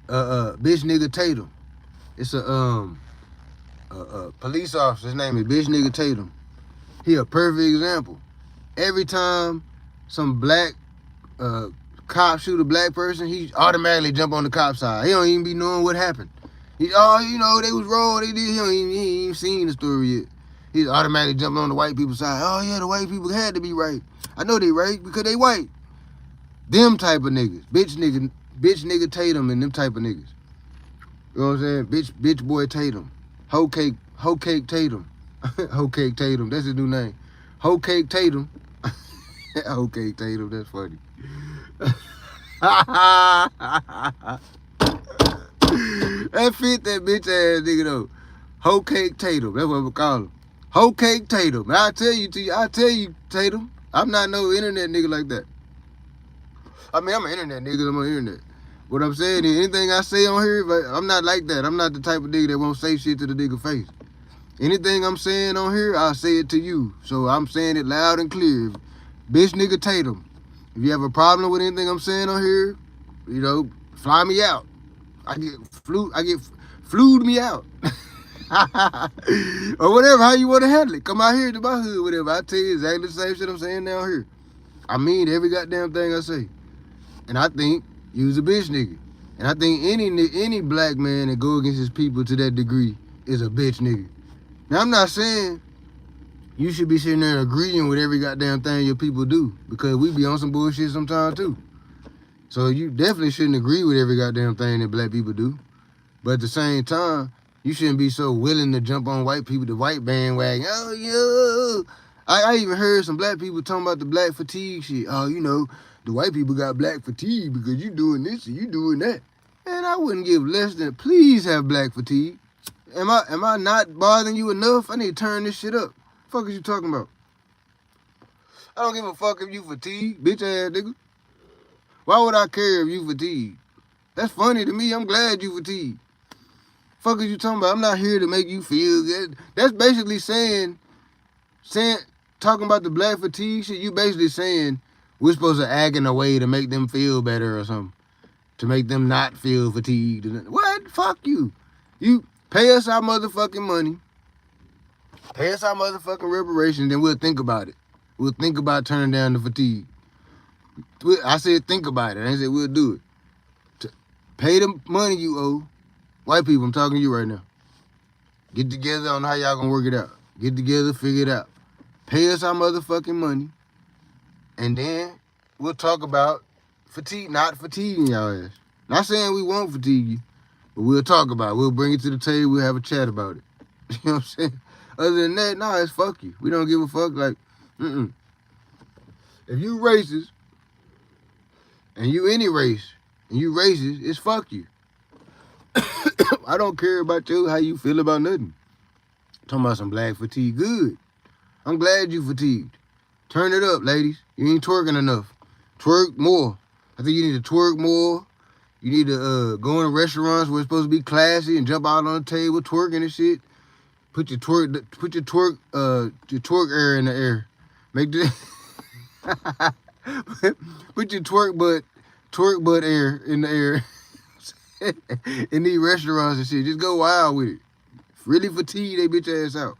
bitch nigga Tatum. It's a police officer. His name is bitch nigga Tatum. He a perfect example. Every time some black cop shoot a black person, he automatically jump on the cop side. He don't even be knowing what happened. They was wrong. They did. He ain't even seen the story yet. He's automatically jumping on the white people's side. Oh yeah, the white people had to be right. I know they right because they white. Them type of niggas, bitch nigga Tatum and them type of niggas. You know what I'm saying? Bitch boy Tatum, hoe cake Tatum, hoe cake Tatum. That's his new name, hoe cake Tatum. Hoe cake Tatum. That's funny. That fit that bitch ass nigga though. Hoe cake Tatum. That's what we call him. Hoe cake Tatum. I tell you, Tatum. I'm not no internet nigga like that. I mean, I'm an internet nigga. I'm on the internet. What I'm saying is, anything I say on here, but I'm not like that. I'm not the type of nigga that won't say shit to the nigga face. Anything I'm saying on here, I'll say it to you. So I'm saying it loud and clear. Bitch nigga Tatum. If you have a problem with anything I'm saying on here, fly me out. I get flued me out. Or whatever, how you want to handle it. Come out here to my hood, whatever. I tell you exactly the same shit I'm saying down here. I mean every goddamn thing I say. And I think you's a bitch nigga. And I think any black man that go against his people to that degree is a bitch nigga. Now I'm not saying you should be sitting there agreeing with every goddamn thing your people do, because we be on some bullshit sometimes too. So you definitely shouldn't agree with every goddamn thing that black people do. But at the same time, You shouldn't be so willing to jump on white people, the white bandwagon. Oh, yo. I even heard some black people talking about the black fatigue shit. Oh, you know, the white people got black fatigue because you doing this and you doing that. And I wouldn't give less than, please have black fatigue. Am I not bothering you enough? I need to turn this shit up. The fuck is you talking about? I don't give a fuck if you fatigue, bitch ass nigga. Why would I care if you fatigue? That's funny to me. I'm glad you fatigue. Fuck is you talking about? I'm not here to make you feel good. That's basically saying, talking about the black fatigue shit, you basically saying we're supposed to act in a way to make them feel better or something. To make them not feel fatigued. What? Fuck you. You pay us our motherfucking money. Pay us our motherfucking reparations, then we'll think about it. We'll think about turning down the fatigue. I said think about it. I said we'll do it. Pay the money you owe. White people, I'm talking to you right now. Get together on how y'all gonna work it out. Get together, figure it out. Pay us our motherfucking money. And then we'll talk about fatigue, not fatiguing y'all ass. Not saying we won't fatigue you, but we'll talk about it. We'll bring it to the table. We'll have a chat about it. You know what I'm saying? Other than that, nah, it's fuck you. We don't give a fuck. Like, If you racist, and you any race, and you racist, it's fuck you. I don't care about you, how you feel about nothing. Talking about some black fatigue. Good. I'm glad you fatigued. Turn it up, ladies. You ain't twerking enough. Twerk more. I think you need to twerk more. You need to go in restaurants where it's supposed to be classy and jump out on the table twerking and shit. Put your twerk air in the air. Make the put your twerk butt air in the air. In these restaurants and shit. Just go wild with it. Really fatigue they bitch ass out.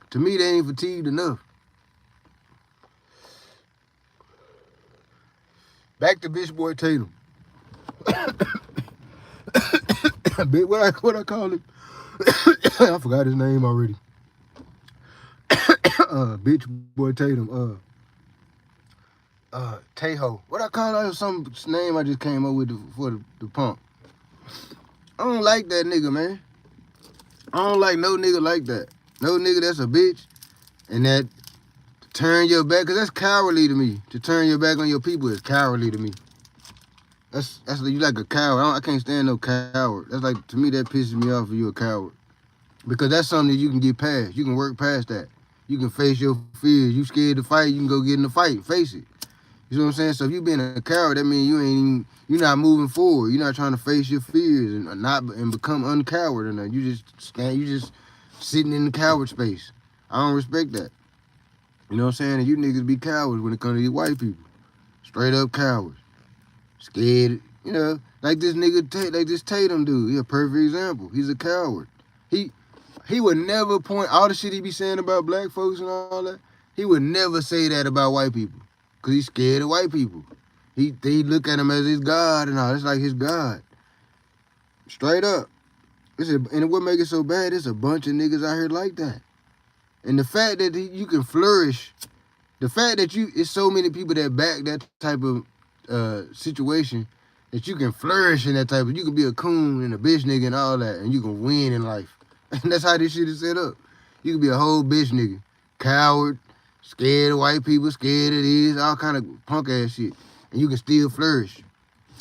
To me, they ain't fatigued enough. Back to bitch boy Tatum. What I call him? I forgot his name already. Bitch boy Tatum. Tejo. What I call him? Some name I just came up with for the pump. I don't like that nigga, man. I don't like no nigga like that. No nigga that's a bitch and that turn your back, because that's cowardly to me. To turn your back on your people is cowardly to me. That's you like a coward. I can't stand no coward. That's like, to me, that pisses me off if you a coward. Because that's something that you can get past. You can work past that. You can face your fears. You scared to fight, you can go get in the fight. Face it. You know what I'm saying? So if you being a coward, that means you're not moving forward. You're not trying to face your fears and become uncoward enough. You just sitting in the coward space. I don't respect that. You know what I'm saying? And you niggas be cowards when it comes to these white people. Straight up cowards. Scared, you know, like this nigga, like this Tatum dude. He a perfect example. He's a coward. He would never point, all the shit he be saying about black folks and all that, he would never say that about white people. Because he's scared of white people. They look at him as his God and all. It's like his God. Straight up. And what make it so bad, there's a bunch of niggas out here like that. And the fact that you can flourish, the fact that it's so many people that back that type of situation, that you can flourish in that type of, you can be a coon and a bitch nigga and all that, and you can win in life. And that's how this shit is set up. You can be a whole bitch nigga, coward, scared of white people, scared of this, all kind of punk ass shit. And you can still flourish.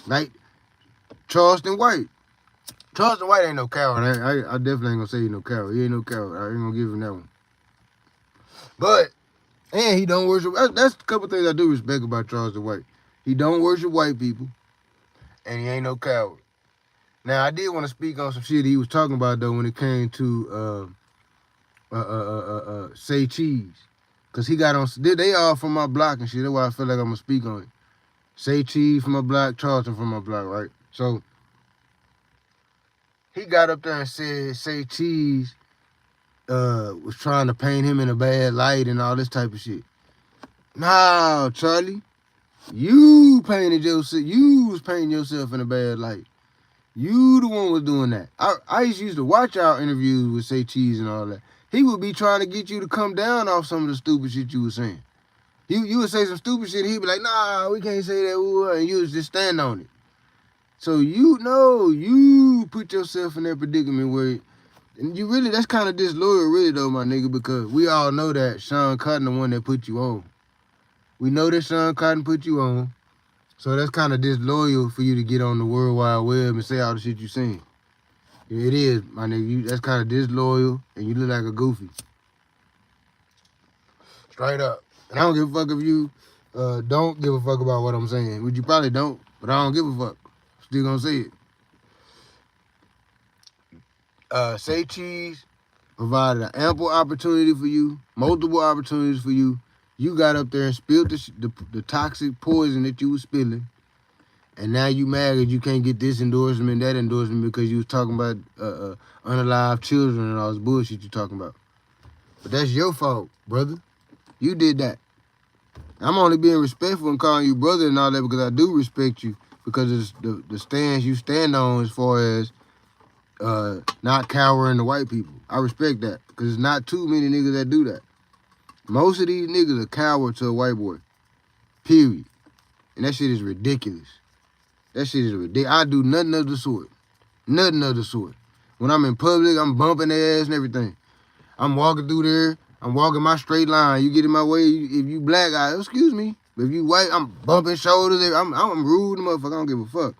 Like Charleston White. Charleston White ain't no coward. I definitely ain't gonna say he's no coward. He ain't no coward. I ain't gonna give him that one. But, and he don't worship, that's a couple things I do respect about Charleston White. He don't worship white people, and he ain't no coward. Now, I did want to speak on some shit he was talking about, though, when it came to Say Cheese. Because he got on, they all from my block and shit. That's why I feel like I'm going to speak on it. Say Cheese from my block, Charleston from my block, right? So, he got up there and said Say Cheese was trying to paint him in a bad light and all this type of shit. Nah, Charlie. You was painting yourself in a bad light. You the one was doing that. I used to watch our interviews with Say Cheese and all that. He would be trying to get you to come down off some of the stupid shit you were saying. You would say some stupid shit and he'd be like, nah, we can't say that. And you would just stand on it. So you put yourself in that predicament where And you really, that's kind of disloyal, really, though, my nigga, because we all know that Sean Cotton the one that put you on. We know that Sean Cotton put you on. So that's kind of disloyal for you to get on the World Wide Web and say all the shit you saying. It is, my nigga. That's kind of disloyal, and you look like a goofy. Straight up. And I don't give a fuck if you don't give a fuck about what I'm saying, which you probably don't, but I don't give a fuck. Still gonna say it. Say Cheese provided an ample opportunity for you, multiple opportunities for you. You got up there and spilled the toxic poison that you was spilling. And now you mad that you can't get this endorsement, that endorsement, because you was talking about unalive children and all this bullshit you talking about. But that's your fault, brother. You did that. I'm only being respectful and calling you brother and all that because I do respect you because it's the stance you stand on as far as not cowering to white people. I respect that because there's not too many niggas that do that. Most of these niggas are coward to a white boy, period. And that shit is ridiculous. That shit is ridiculous. I do nothing of the sort. Nothing of the sort. When I'm in public, I'm bumping their ass and everything. I'm walking through there. I'm walking my straight line. You get in my way. If you black, excuse me. But if you white, I'm bumping shoulders. I'm rude to motherfucker. I don't give a fuck.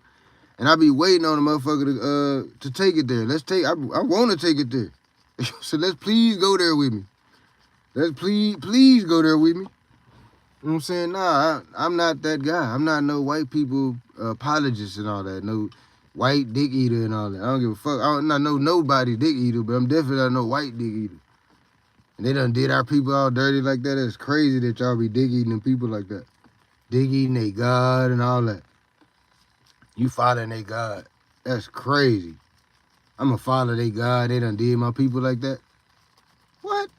And I be waiting on the motherfucker to take it there. I want to take it there. So let's please go there with me. Let's please go there with me. You know what I'm saying? Nah, I'm not that guy. I'm not no white people apologist and all that. No white dick eater and all that. I don't give a fuck. I'm not nobody dick eater, but I'm definitely not no white dick eater. And they done did our people all dirty like that. It's crazy that y'all be dick eating them people like that. Dick eating they God and all that. You following they God. That's crazy. I'm going to follow they God. They done did my people like that. What?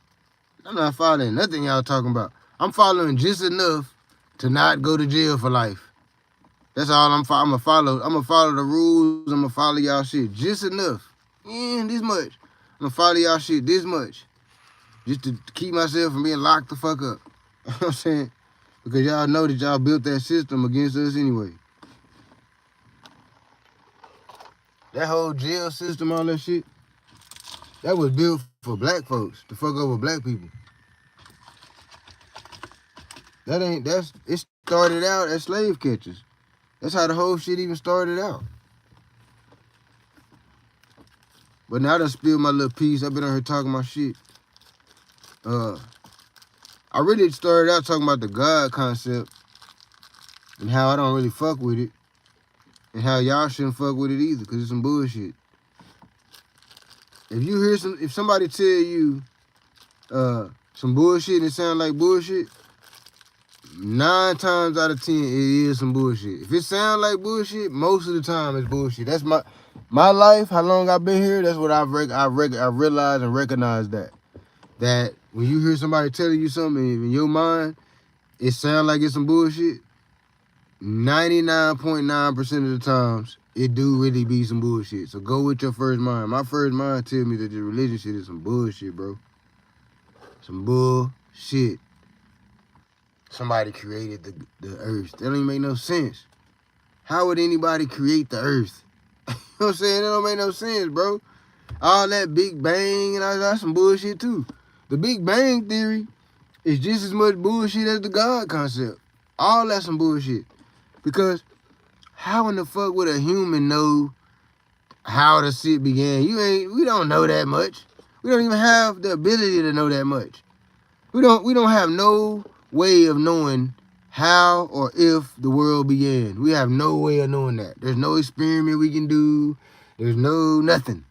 I'm not following nothing y'all talking about. I'm following just enough to not go to jail for life. That's all I'm going to follow. I'm going to follow the rules. I'm going to follow y'all shit just enough. This much. I'm going to follow y'all shit this much. Just to keep myself from being locked the fuck up. You know what I'm saying? Because y'all know that y'all built that system against us anyway. That whole jail system, all that shit, that was built for black folks to fuck over black people. It started out as slave catchers. That's how the whole shit even started out. But now I done spilled my little piece. I've been on here talking my shit. I really started out talking about the God concept and how I don't really fuck with it and how y'all shouldn't fuck with it either because it's some bullshit. If somebody tell you some bullshit and it sound like bullshit, 9 times out of 10 it is some bullshit. If it sound like bullshit, most of the time it's bullshit. That's my life, how long I've been here, that's what I realized and recognized that when you hear somebody telling you something in your mind, it sounds like it's some bullshit, 99.9% of the times, it do really be some bullshit. So go with your first mind. My first mind tell me that the religion shit is some bullshit, bro. Some bullshit. Somebody created the earth. That don't even make no sense. How would anybody create the earth? You know what I'm saying? That don't make no sense, bro. All that Big Bang and all that's some bullshit too. The Big Bang theory is just as much bullshit as the God concept. All that's some bullshit. Because how in the fuck would a human know how the shit began? We don't know that much. We don't even have the ability to know that much. We don't have no way of knowing how or if the world began. We have no way of knowing that. There's no experiment we can do. There's no nothing.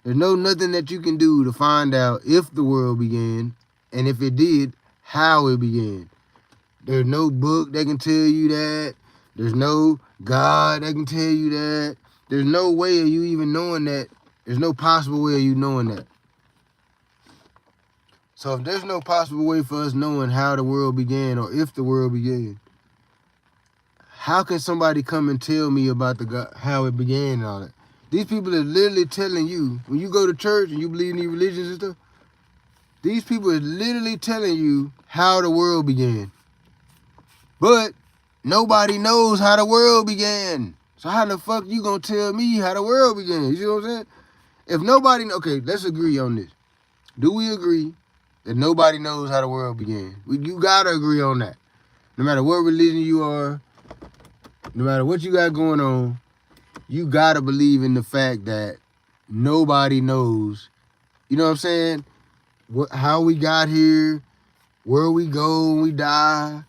There's no nothing that you can do to find out if the world began, and if it did, how it began. There's no book that can tell you that. There's no God that can tell you that. There's no way of you even knowing that. There's no possible way of you knowing that. So if there's no possible way for us knowing how the world began or if the world began, how can somebody come and tell me about the God, how it began and all that? These people are literally telling you, when you go to church and you believe in these religions and stuff, these people are literally telling you how the world began. But nobody knows how the world began. So how the fuck you gonna tell me how the world began? You see what I'm saying? If nobody, okay, let's agree on this. Do we agree that nobody knows how the world began? You gotta agree on that. No matter what religion you are, no matter what you got going on, you gotta believe in the fact that nobody knows. You know what I'm saying? How we got here, where we go when we die.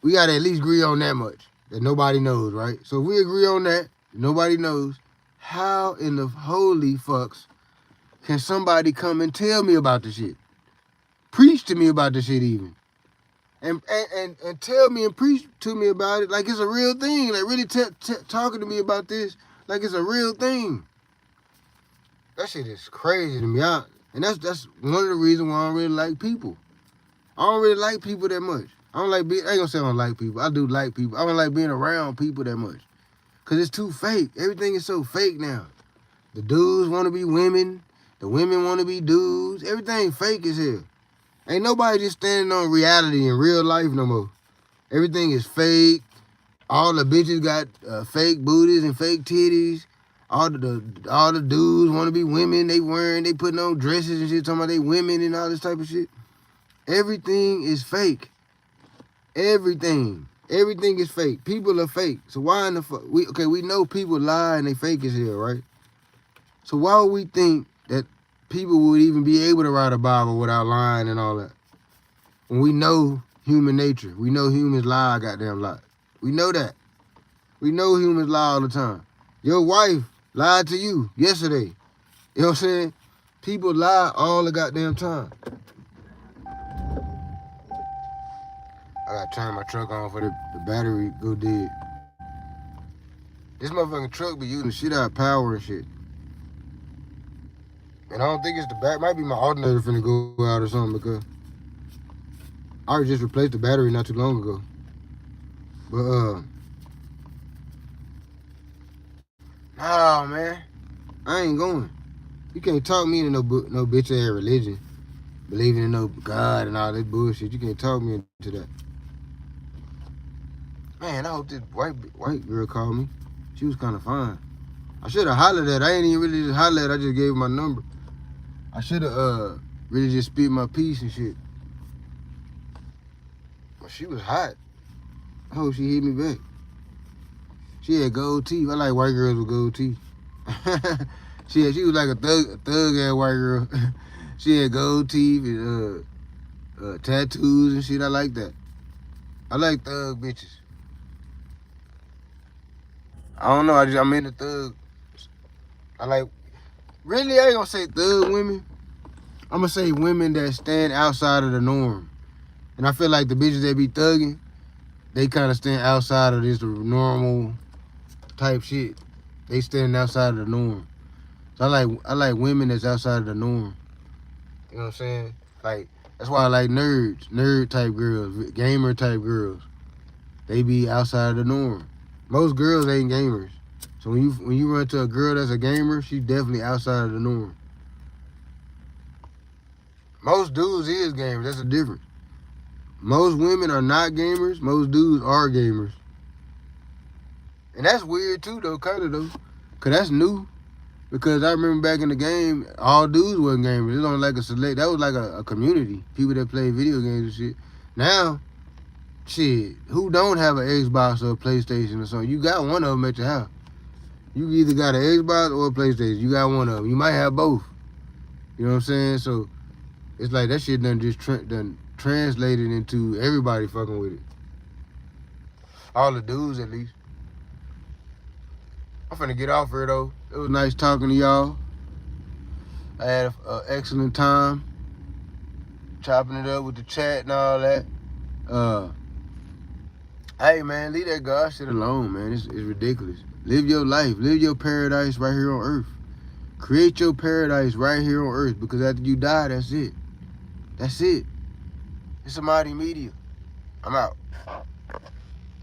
We gotta at least agree on that much. That nobody knows, right? So if we agree on that, nobody knows, how in the holy fucks can somebody come and tell me about the shit? Preach to me about the shit even. And tell me and preach to me about it like it's a real thing. Like really talking to me about this like it's a real thing. That shit is crazy to me. And that's one of the reasons why I don't really like people. I don't really like people that much. I ain't gonna say I don't like people. I do like people. I don't like being around people that much. Cause it's too fake. Everything is so fake now. The dudes want to be women. The women want to be dudes. Everything fake as hell. Ain't nobody just standing on reality in real life no more. Everything is fake. All the bitches got fake booties and fake titties. All the dudes want to be women. They putting on dresses and shit, talking about they women and all this type of shit. Everything is fake. Everything is fake. People are fake. So why in the fuck? We know people lie and they fake as hell, right? So why would we think that people would even be able to write a Bible without lying and all that? When we know human nature, we know humans lie a goddamn lot. We know that. We know humans lie all the time. Your wife lied to you yesterday. You know what I'm saying? People lie all the goddamn time. I gotta turn my truck on for the battery go dead. This motherfucking truck be using shit out of power and shit. And I don't think it's the back. Might be my alternator finna go out or something because I already just replaced the battery not too long ago. But nah, man, I ain't going. You can't talk me into no bitch ass religion, believing in no God and all that bullshit. You can't talk me into that. Man, I hope this white girl called me. She was kind of fine. I should have hollered at her. I ain't even really just hollered at her. I just gave her my number. I should have really just spit my piece and shit. But she was hot. I hope she hit me back. She had gold teeth. I like white girls with gold teeth. She was like a thug ass white girl. She had gold teeth and tattoos and shit. I like that. I like thug bitches. I don't know. I'm into thug. I like. Really, I ain't gonna say thug women. I'm gonna say women that stand outside of the norm. And I feel like the bitches that be thugging, they kind of stand outside of this normal type shit. They stand outside of the norm. So I like women that's outside of the norm. You know what I'm saying? Like, that's why I like nerd type girls, gamer type girls. They be outside of the norm. Most girls ain't gamers. So when you run to a girl that's a gamer, she's definitely outside of the norm. Most dudes is gamers. That's the difference. Most women are not gamers. Most dudes are gamers. And that's weird too, though, kind of though. Cause that's new. Because I remember back in the game, all dudes wasn't gamers. It was only like a select. That was like a community. People that play video games and shit. Now, shit, who don't have an Xbox or a PlayStation or something? You got one of them at your house. You either got an Xbox or a PlayStation. You got one of them. You might have both. You know what I'm saying? So it's like that shit done just translated into everybody fucking with it. All the dudes, at least. I'm finna get off here, though. It was nice talking to y'all. I had an excellent time chopping it up with the chat and all that. Hey, man, leave that God shit alone, man. It's ridiculous. Live your life. Live your paradise right here on earth. Create your paradise right here on earth, because after you die, that's it. That's it. It's Amadi Media. I'm out.